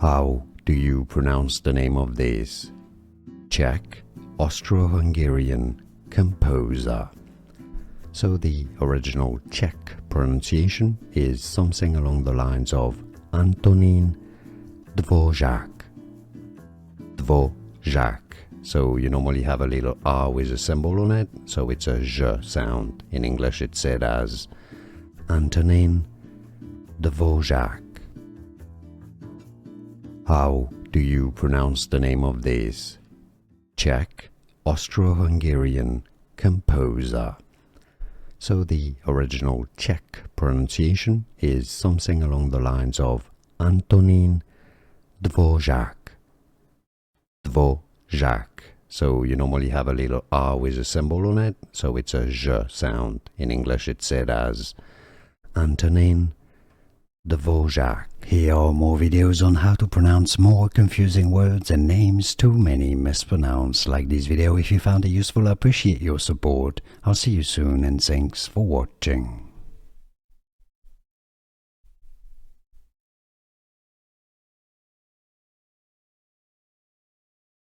How do you pronounce the name of this Czech, Austro-Hungarian composer? So the original Czech pronunciation is something along the lines of Antonin Dvorak. Dvorak. So you normally have a little R with a symbol on it, so it's a J sound. In English it's said as Antonin Dvorak. How do you pronounce the name of this Czech, Austro-Hungarian composer? So the original Czech pronunciation is something along the lines of Antonin Dvorak. Dvorak. So you normally have a little R with a symbol on it, so it's a J sound. In English it's said as Antonin Dvorak. Here are more videos on how to pronounce more confusing words and names too many mispronounced. Like this video if you found it useful. I appreciate your support. I'll see you soon and thanks for watching.